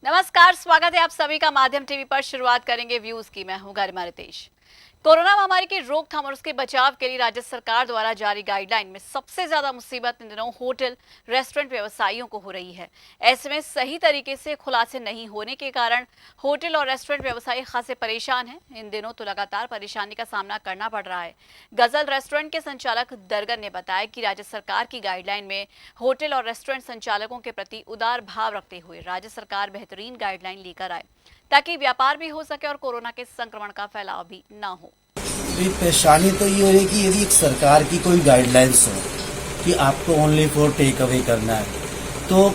नमस्कार, स्वागत है आप सभी का माध्यम टीवी पर। शुरुआत करेंगे व्यूज की। मैं हूं गरिमा रितेश। कोरोना महामारी की रोकथाम और उसके बचाव के लिए राज्य सरकार द्वारा जारी गाइडलाइन में सबसे ज्यादा मुसीबत इन दिनों होटल रेस्टोरेंट व्यवसायियों को हो रही है। ऐसे में सही तरीके से खुलासे नहीं होने के कारण होटल और रेस्टोरेंट व्यवसायी खासे परेशान हैं। इन दिनों तो लगातार परेशानी का सामना करना पड़ रहा है। गजल रेस्टोरेंट के संचालक दरगन ने बताया कि राज्य सरकार की गाइडलाइन में होटल और रेस्टोरेंट संचालकों के प्रति उदार भाव रखते हुए राज्य सरकार बेहतरीन गाइडलाइन लेकर आए ताकि व्यापार भी हो सके और कोरोना के संक्रमण का फैलाव भी न हो। परेशानी तो ये हो रही कि यदि एक सरकार की कोई गाइडलाइंस हो कि आपको ओनली फॉर टेक अवे करना है, तो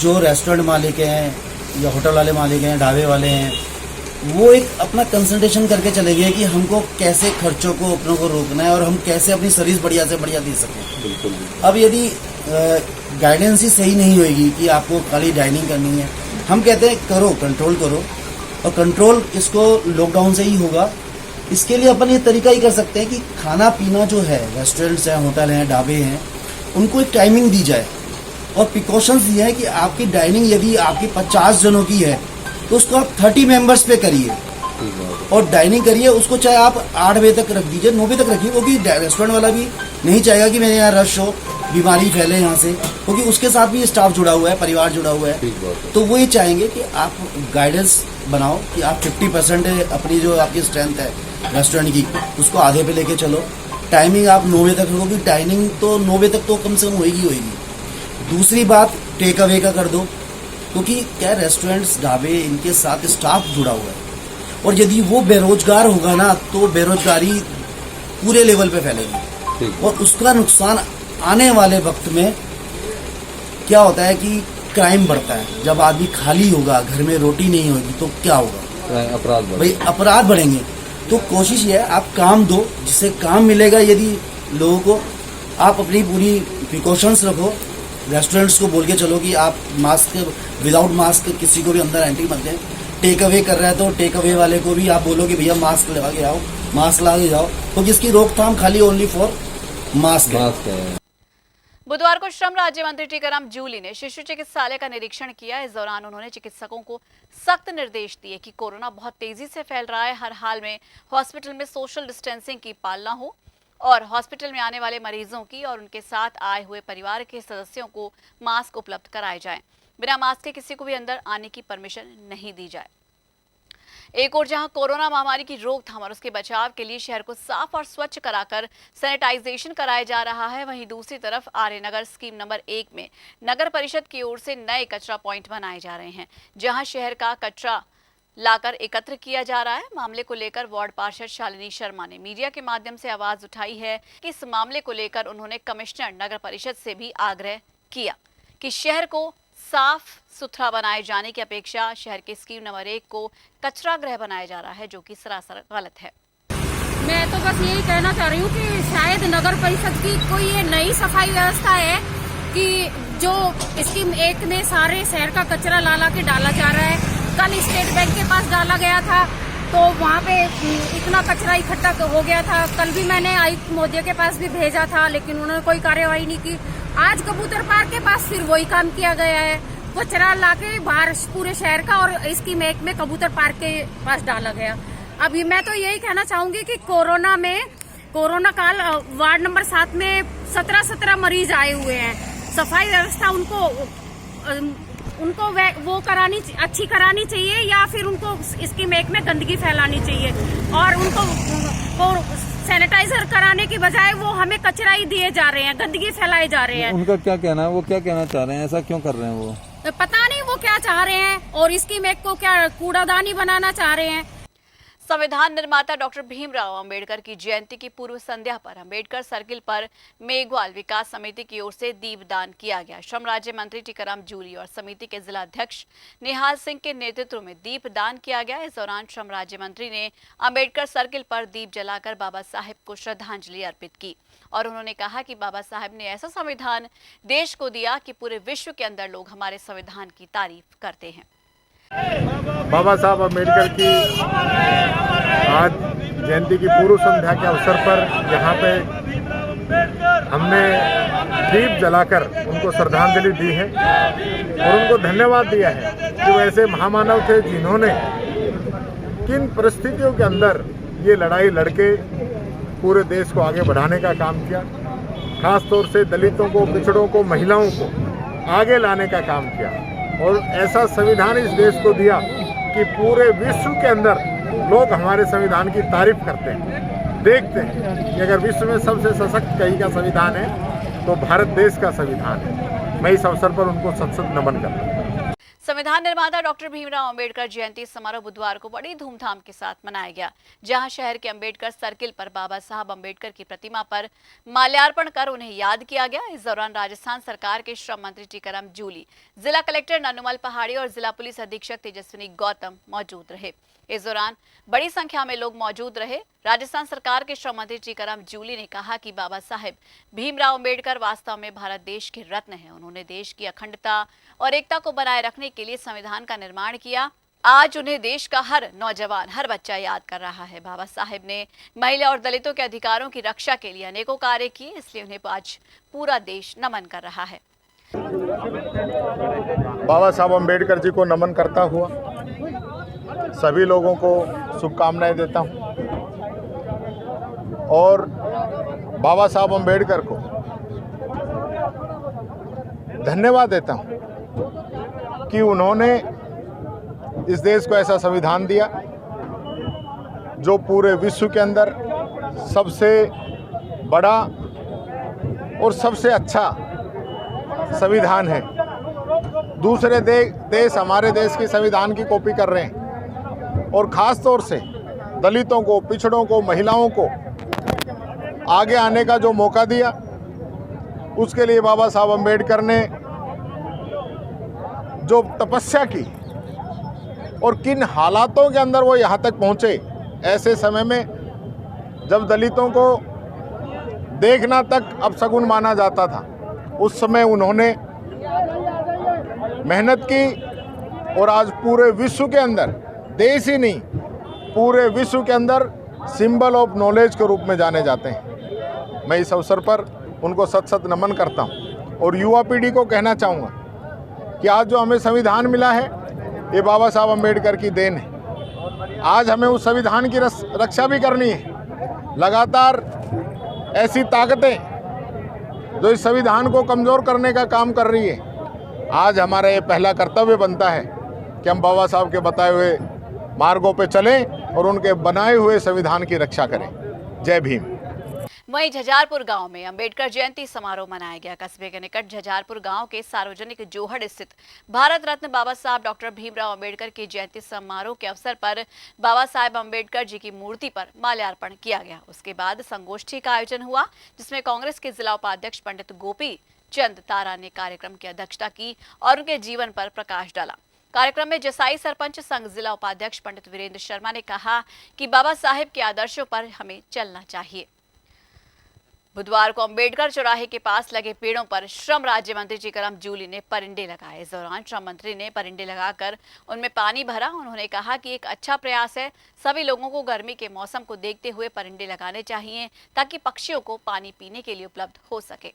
जो रेस्टोरेंट मालिक हैं या होटल वाले मालिक हैं, ढाबे वाले हैं, वो एक अपना कंसंट्रेशन करके चले गए कि हमको कैसे खर्चों को अपनों को रोकना है और हम कैसे अपनी सर्विस बढ़िया से बढ़िया दे सकें। बिल्कुल। अब यदि गाइडेंस ही सही नहीं होगी कि आपको खाली डाइनिंग करनी है, हम कहते हैं करो, कंट्रोल करो, और कंट्रोल इसको लॉकडाउन से ही होगा। इसके लिए अपन ये तरीका ही कर सकते हैं कि खाना पीना जो है, रेस्टोरेंट्स हैं, होटल हैं, ढाबे हैं, उनको एक टाइमिंग दी जाए और प्रिकॉशंस दिए हैं कि आपकी डाइनिंग यदि आपकी 50 जनों की है तो उसको आप 30 मेंबर्स पे करिए और डाइनिंग करिए। उसको चाहे आप 8 बजे तक रख दीजिए, 9 बजे तक रखिए, क्योंकि रेस्टोरेंट वाला भी नहीं चाहेगा कि मेरे यहाँ रश हो, बीमारी फैले यहाँ से, क्योंकि उसके साथ भी स्टाफ जुड़ा हुआ है, परिवार जुड़ा हुआ है। तो वो ये चाहेंगे कि आप गाइडेंस बनाओ कि आप 50% अपनी जो आपकी स्ट्रेंथ है रेस्टोरेंट की, उसको आधे पे लेके चलो। टाइमिंग आप 9 बजे तक रखो, क्योंकि टाइमिंग तो 9 बजे तक तो कम से कम होगी। दूसरी बात, टेक अवे का कर दो, क्योंकि क्या रेस्टोरेंट्स, ढाबे, इनके साथ स्टाफ जुड़ा हुआ है और यदि वो बेरोजगार होगा ना तो बेरोजगारी पूरे लेवल पे फैलेगी और उसका नुकसान आने वाले वक्त में क्या होता है कि क्राइम बढ़ता है। जब आदमी खाली होगा, घर में रोटी नहीं होगी, तो क्या होगा? अपराध बढ़ेंगे। तो कोशिश ये है आप काम दो, जिससे काम मिलेगा। यदि लोगों को आप अपनी पूरी प्रिकॉशंस रखो, रेस्टोरेंट्स को बोल के चलो कि आप मास्क, विदाउट मास्क किसी को भी अंदर एंट्री मत दें। टेक अवे कर रहा है तो टेक अवे वाले को भी आप बोलो कि भैया मास्क लगा के आओ, मास्क लगा के जाओ, क्योंकि इसकी रोकथाम खाली ओनली फॉर मास्क है। बुधवार को श्रम राज्य मंत्री टीकाराम जूली ने शिशु चिकित्सालय का निरीक्षण किया। इस दौरान उन्होंने चिकित्सकों को सख्त निर्देश दिए कि कोरोना बहुत तेजी से फैल रहा है, हर हाल में हॉस्पिटल में सोशल डिस्टेंसिंग की पालना हो और हॉस्पिटल में आने वाले मरीजों की और उनके साथ आए हुए परिवार के सदस्यों को मास्क उपलब्ध कराए जाएं। बिना मास्क के किसी को भी अंदर आने की परमिशन नहीं दी जाए। एक और जहां कोरोना महामारी की रोकथाम और उसके बचाव के लिए शहर को साफ और स्वच्छ कराकर सैनिटाइजेशन कराया जा रहा है, वहीं दूसरी तरफ आर्यनगर स्कीम नंबर 1 में नगर परिषद की ओर से नए कचरा पॉइंट बनाए जा रहे हैं, जहां शहर का कचरा लाकर एकत्र किया जा रहा है। मामले को लेकर वार्ड पार्षद शालिनी शर्मा ने मीडिया के माध्यम से आवाज उठाई है कि इस मामले को लेकर उन्होंने कमिश्नर नगर परिषद से भी आग्रह किया कि शहर को साफ सुथरा बनाए जाने की अपेक्षा शहर के स्कीम नंबर 1 को कचरा गृह बनाया जा रहा है, जो कि सरासर गलत है। मैं तो बस यही कहना चाह रही हूँ कि शायद नगर परिषद की कोई ये नई सफाई व्यवस्था है कि जो स्कीम 1 में सारे शहर का कचरा ला के डाला जा रहा है। कल स्टेट बैंक के पास डाला गया था तो वहाँ पे इतना कचरा इकट्ठा हो गया था। कल भी मैंने आयुक्त महोदय के पास भी भेजा था, लेकिन उन्होंने कोई कार्यवाही नहीं की। आज कबूतर पार्क के पास फिर वही काम किया गया है, कचरा लाके बाहर पूरे शहर का और स्कीम 1 में कबूतर पार्क के पास डाला गया। अभी मैं तो यही कहना चाहूंगी कि कोरोना काल वार्ड नंबर 7 में 17 मरीज आए हुए हैं। सफाई व्यवस्था उनको वो अच्छी करानी चाहिए या फिर उनको स्कीम 1 में गंदगी फैलानी चाहिए और उनको सैनिटाइजर कराने की बजाय वो हमें कचरा ही दिए जा रहे हैं, गंदगी फैलाए जा रहे हैं। उनका क्या कहना है? वो क्या कहना चाह रहे हैं? ऐसा क्यों कर रहे हैं वो? पता नहीं वो क्या चाह रहे हैं और स्कीम 1 को क्या कूड़ादानी बनाना चाह रहे हैं। संविधान निर्माता डॉक्टर भीमराव अंबेडकर की जयंती की पूर्व संध्या पर अंबेडकर सर्किल पर मेघवाल विकास समिति की ओर से दीपदान किया गया। श्रम राज्य मंत्री टीकाराम जूली और समिति के जिला अध्यक्ष निहाल सिंह के नेतृत्व में दीपदान किया गया। इस दौरान श्रम राज्य मंत्री ने अंबेडकर सर्किल पर दीप जलाकर बाबा साहेब को श्रद्धांजलि अर्पित की और उन्होंने कहा कि बाबा साहेब ने ऐसा संविधान देश को दिया कि पूरे विश्व के अंदर लोग हमारे संविधान की तारीफ करते हैं। बाबा साहब अम्बेडकर की आज जयंती की पूर्व संध्या के अवसर पर यहाँ पे हमने दीप जलाकर उनको श्रद्धांजलि दी है और उनको धन्यवाद दिया है कि वो ऐसे महामानव थे जिन्होंने किन परिस्थितियों के अंदर ये लड़ाई लड़के पूरे देश को आगे बढ़ाने का काम किया, खास तौर से दलितों को, पिछड़ों को, महिलाओं को आगे लाने का काम किया और ऐसा संविधान इस देश को दिया कि पूरे विश्व के अंदर लोग हमारे संविधान की तारीफ करते हैं, देखते हैं कि अगर विश्व में सबसे सशक्त कहीं का संविधान है तो भारत देश का संविधान है। मैं इस अवसर पर उनको सत नमन करता हूँ। संविधान निर्माता डॉक्टर भीमराव अंबेडकर जयंती समारोह बुधवार को बड़ी धूमधाम के साथ मनाया गया, जहां शहर के अंबेडकर सर्किल पर बाबा साहब अंबेडकर की प्रतिमा पर माल्यार्पण कर उन्हें याद किया गया। इस दौरान राजस्थान सरकार के श्रम मंत्री टीकाराम जूली, जिला कलेक्टर नन्नूमल पहाड़ी और जिला पुलिस अधीक्षक तेजस्विनी गौतम मौजूद रहे। इस दौरान बड़ी संख्या में लोग मौजूद रहे। राजस्थान सरकार के श्रम मंत्री टीकाराम जूली ने कहा कि बाबा साहेब भीमराव अंबेडकर वास्तव में भारत देश के रत्न हैं। उन्होंने देश की अखंडता और एकता को बनाए रखने के लिए संविधान का निर्माण किया। आज उन्हें देश का हर नौजवान, हर बच्चा याद कर रहा है। बाबा साहेब ने महिला और दलितों के अधिकारों की रक्षा के लिए अनेकों कार्य किए, इसलिए उन्हें आज पूरा देश नमन कर रहा है। बाबा साहब अम्बेडकर जी को नमन करता हुआ सभी लोगों को शुभकामनाएं देता हूं और बाबा साहब अम्बेडकर को धन्यवाद देता हूं कि उन्होंने इस देश को ऐसा संविधान दिया जो पूरे विश्व के अंदर सबसे बड़ा और सबसे अच्छा संविधान है। दूसरे देश हमारे देश की संविधान की कॉपी कर रहे हैं और ख़ास तौर से दलितों को, पिछड़ों को, महिलाओं को आगे आने का जो मौका दिया, उसके लिए बाबा साहब अम्बेडकर ने जो तपस्या की और किन हालातों के अंदर वो यहाँ तक पहुँचे, ऐसे समय में जब दलितों को देखना तक अपशगुन माना जाता था, उस समय उन्होंने मेहनत की और आज पूरे विश्व के अंदर, देश ही नहीं पूरे विश्व के अंदर सिंबल ऑफ नॉलेज के रूप में जाने जाते हैं। मैं इस अवसर पर उनको सत नमन करता हूं और युवा पीढ़ी को कहना चाहूँगा कि आज जो हमें संविधान मिला है ये बाबा साहब अम्बेडकर की देन है। आज हमें उस संविधान की रक्षा भी करनी है। लगातार ऐसी ताकतें जो इस संविधान को कमज़ोर करने का काम कर रही है, आज हमारा ये पहला कर्तव्य बनता है कि हम बाबा साहब के बताए हुए मार्गों पे चलें और उनके बनाए हुए संविधान की रक्षा करें। जय भीम। वहीं झजारपुर गांव में अंबेडकर जयंती समारोह मनाया गया। कस्बे के निकट झजारपुर गांव के सार्वजनिक जोहड़ स्थित भारत रत्न बाबा साहब डॉक्टर भीमराव अंबेडकर की जयंती समारोह के अवसर पर बाबा साहेब अंबेडकर जी की मूर्ति पर माल्यार्पण किया गया। उसके बाद संगोष्ठी का आयोजन हुआ, जिसमें कांग्रेस के जिला उपाध्यक्ष पंडित गोपी चंद तारा ने कार्यक्रम की अध्यक्षता की और उनके जीवन पर प्रकाश डाला। कार्यक्रम में जसाई सरपंच संघ जिला उपाध्यक्ष पंडित वीरेंद्र शर्मा ने कहा कि बाबा साहेब के आदर्शों पर हमें चलना चाहिए। बुधवार को अंबेडकर चौराहे के पास लगे पेड़ों पर श्रम राज्य मंत्री टीकाराम जूली ने परिंदे लगाए। इस दौरान श्रम मंत्री ने परिंदे लगाकर उनमें पानी भरा। उन्होंने कहा कि एक अच्छा प्रयास है, सभी लोगों को गर्मी के मौसम को देखते हुए परिंदे लगाने चाहिए ताकि पक्षियों को पानी पीने के लिए उपलब्ध हो सके।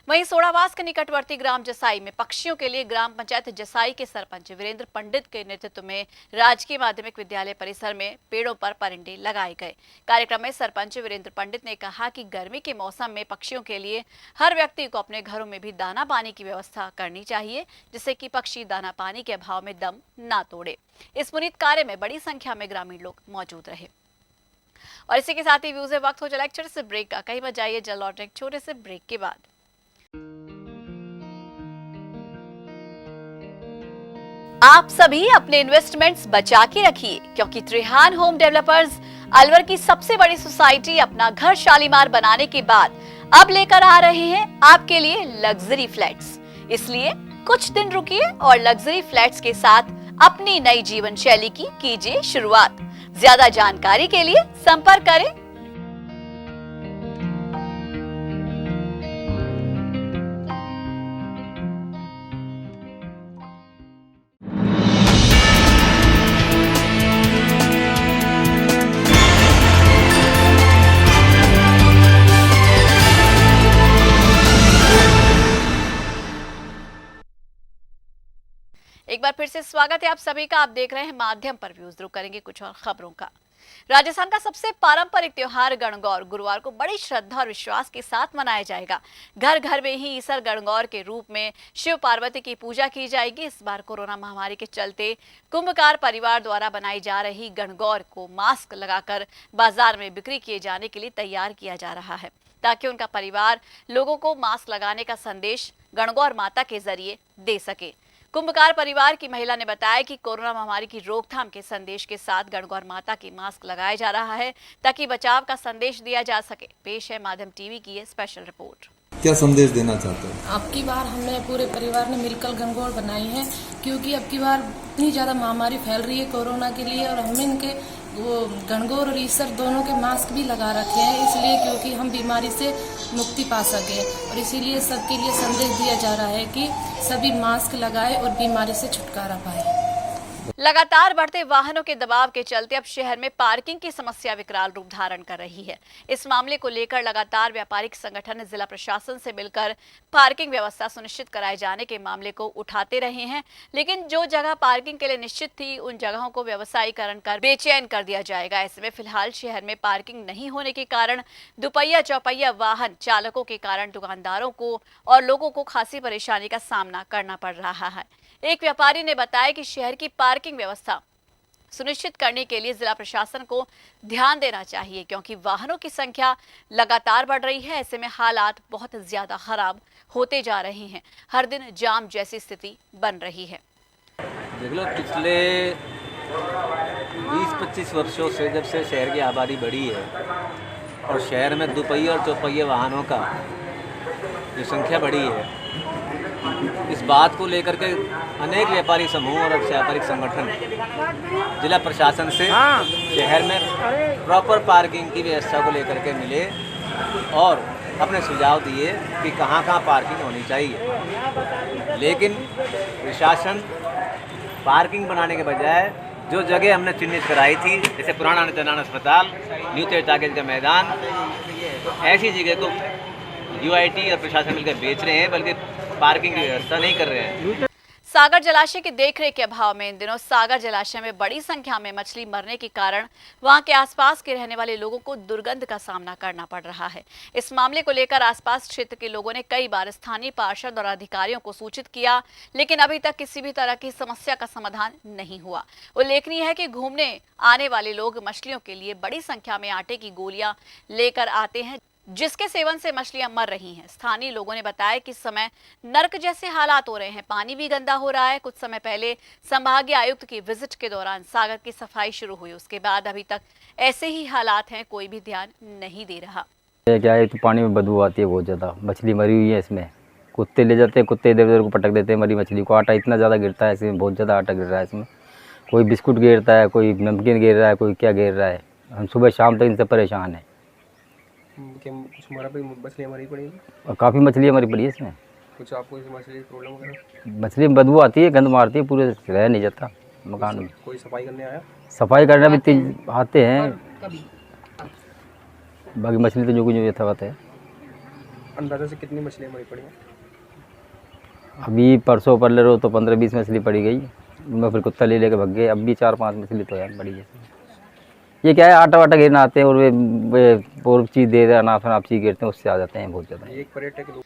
वहीं सोड़ावास के निकटवर्ती ग्राम जसाई में पक्षियों के लिए ग्राम पंचायत जसाई के सरपंच वीरेंद्र पंडित के नेतृत्व में राजकीय माध्यमिक विद्यालय परिसर में पेड़ों पर परिंदे लगाए गए। कार्यक्रम में सरपंच वीरेंद्र पंडित ने कहा कि गर्मी के मौसम में पक्षियों के लिए हर व्यक्ति को अपने घरों में भी दाना पानी की व्यवस्था करनी चाहिए, जिससे कि पक्षी दाना पानी के अभाव में दम ना तोड़े। इस पुनीत कार्य में बड़ी संख्या में ग्रामीण लोग मौजूद रहे। और इसी के साथ ही व्यूज वक्त हो चला एक छोटे से ब्रेक का। कहीं मत जाइए, जल्द लौटें एक छोटे से ब्रेक के बाद। आप सभी अपने इन्वेस्टमेंट्स बचा के रखिए, क्योंकि त्रिहान होम डेवलपर्स अलवर की सबसे बड़ी सोसाइटी अपना घर शालीमार बनाने के बाद अब लेकर आ रहे हैं आपके लिए लग्जरी फ्लैट्स। इसलिए कुछ दिन रुकिए और लग्जरी फ्लैट्स के साथ अपनी नई जीवन शैली की कीजिए शुरुआत। ज्यादा जानकारी के लिए संपर्क करें एक बार फिर से स्वागत है आप सभी का। आप देख रहे हैं माध्यम पर व्यूज। शुरू करेंगे कुछ और खबरों का। राजस्थान का सबसे पारंपरिक त्योहार गणगौर गुरुवार को बड़ी श्रद्धा और विश्वास के साथ मनाया जाएगा। घर घर में ही ईसर गणगौर के रूप में शिव पार्वती की पूजा की जाएगी। इस बार कोरोना महामारी के चलते कुंभकार परिवार द्वारा बनाई जा रही गणगौर को मास्क लगाकर बाजार में बिक्री किए जाने के लिए तैयार किया जा रहा है, ताकि उनका परिवार लोगों को मास्क लगाने का संदेश गणगौर माता के जरिए दे सके। कुंभकार परिवार की महिला ने बताया कि कोरोना महामारी की रोकथाम के संदेश के साथ गणगौर माता की मास्क लगाया जा रहा है, ताकि बचाव का संदेश दिया जा सके। पेश है माध्यम टीवी की ये स्पेशल रिपोर्ट। क्या संदेश देना चाहते हैं? अब की बार हमने पूरे परिवार ने मिलकर गणगौर बनाई है, क्योंकि अब की बार इतनी ज्यादा महामारी फैल रही है कोरोना के लिए, और हमने इनके वो गणगौर और ईसर दोनों के मास्क भी लगा रखे हैं, इसलिए क्योंकि हम बीमारी से मुक्ति पा सके। और इसीलिए सबके लिए संदेश दिया जा रहा है कि सभी मास्क लगाएं और बीमारी से छुटकारा पाएं। लगातार बढ़ते वाहनों के दबाव के चलते अब शहर में पार्किंग की समस्या विकराल रूप धारण कर रही है। इस मामले को लेकर लगातार व्यापारिक संगठन जिला प्रशासन से मिलकर पार्किंग व्यवस्था सुनिश्चित कराए जाने के मामले को उठाते रहे हैं, लेकिन जो जगह पार्किंग के लिए निश्चित थी उन जगहों को व्यवसायीकरण कर बेचैन कर दिया जाएगा। ऐसे में फिलहाल शहर में पार्किंग नहीं होने के कारण दुपहिया चौपहिया वाहन चालकों के कारण दुकानदारों को और लोगों को खासी परेशानी का सामना करना पड़ रहा है। एक व्यापारी ने बताया कि शहर की पार्किंग व्यवस्था सुनिश्चित करने के लिए जिला प्रशासन को ध्यान देना चाहिए, क्योंकि वाहनों की संख्या लगातार बढ़ रही है। ऐसे में हालात बहुत ज्यादा खराब होते जा रहे हैं। हर दिन जाम जैसी स्थिति बन रही है। देख लो, पिछले 20-25 वर्षों से जब से शहर की आबादी बढ़ी है और शहर में दुपहिया और चौपहिया वाहनों का जो संख्या बढ़ी है, इस बात को लेकर के अनेक व्यापारी समूह और व्यापारिक संगठन जिला प्रशासन से शहर में प्रॉपर पार्किंग की व्यवस्था को लेकर के मिले और अपने सुझाव दिए कि कहाँ कहाँ पार्किंग होनी चाहिए। लेकिन प्रशासन पार्किंग बनाने के बजाय जो जगह हमने चिन्हित कराई थी, जैसे पुराना नित्यानंद अस्पताल, न्यू तेज टाकिज का मैदान, ऐसी जगह को यूआईटी और प्रशासन मिलकर बेच रहे हैं, बल्कि पार्किंग की व्यवस्था नहीं कर रहे हैं। सागर जलाशय की देखरेख के अभाव में इन दिनों सागर जलाशय में बड़ी संख्या में मछली मरने के कारण वहां के आसपास के रहने वाले लोगों को दुर्गंध का सामना करना पड़ रहा है। इस मामले को लेकर आसपास क्षेत्र के लोगों ने कई बार स्थानीय पार्षद और अधिकारियों को सूचित किया, लेकिन अभी तक किसी भी तरह की समस्या का समाधान नहीं हुआ। उल्लेखनीय है कि घूमने आने वाले लोग मछलियों के लिए बड़ी संख्या में आटे की गोलियां लेकर आते हैं, जिसके सेवन से मछलियां मर रही हैं। स्थानीय लोगों ने बताया कि इस समय नर्क जैसे हालात हो रहे हैं, पानी भी गंदा हो रहा है। कुछ समय पहले संभागीय आयुक्त की विजिट के दौरान सागर की सफाई शुरू हुई, उसके बाद अभी तक ऐसे ही हालात हैं, कोई भी ध्यान नहीं दे रहा। क्या है तो पानी में बदबू आती है बहुत ज़्यादा, मछली मरी हुई है इसमें, कुत्ते ले जाते हैं, कुत्ते इधर उधर को पटक देते हैं मरी मछली को। आटा इतना ज़्यादा गिरता है इसमें, बहुत ज़्यादा आटा गिर रहा है इसमें, कोई बिस्कुट गिरता है, कोई नमकीन गिर रहा है, कोई क्या गिर रहा है। हम सुबह शाम तक इनसे परेशान हैं। मछलियाँ मरी पड़ी हैं और काफ़ी मछलियाँ मरी पड़ी है इसमें। कुछ आपको इस मछली की प्रॉब्लम वगैरह? मछली में बदबू आती है, गंद मारती है, पूरे रह नहीं जाता मकान में। कोई सफाई करने आया? सफाई करने भी आते हैं, बाकी मछली तो जो कुछ यथावत है। अंदाजा से कितनी मछलियाँ मरी पड़ी हैं? अभी परसों परले रो तो 15-20 मछली पड़ी गई, उनमें फिर कुत्ता ले लेके भग गए। अब भी 4-5 मछली तो यार बड़ी है। ये क्या है, आटा वाटा गिरना आते हैं और वे और चीज़ दे रहे अनाप शनाप चीज़ गिरते हैं, उससे आ जाते हैं बहुत ज़्यादा। एक पर्यटक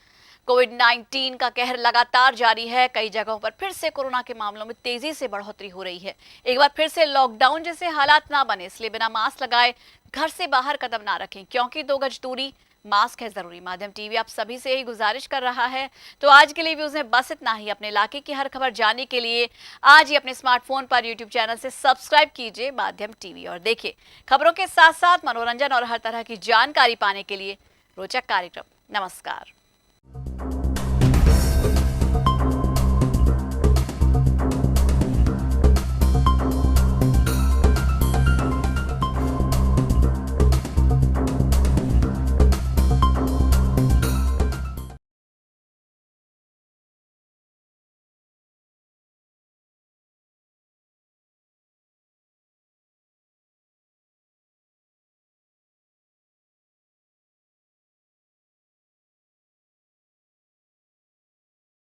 कोविड-19 का कहर लगातार जारी है। कई जगहों पर फिर से कोरोना के मामलों में तेजी से बढ़ोतरी हो रही है। एक बार फिर से लॉकडाउन जैसे हालात ना बने, इसलिए बिना मास्क लगाए घर से बाहर कदम ना रखें, क्योंकि 2 गज दूरी, मास्क है जरूरी। माध्यम टीवी आप सभी से यही गुजारिश कर रहा है। तो आज के लिए व्यूज में बस इतना ही। अपने इलाके की हर खबर जानने के लिए आज ही अपने स्मार्टफोन पर यूट्यूब चैनल से सब्सक्राइब कीजिए माध्यम टीवी, और देखिए खबरों के साथ साथ मनोरंजन और हर तरह की जानकारी पाने के लिए रोचक कार्यक्रम। नमस्कार।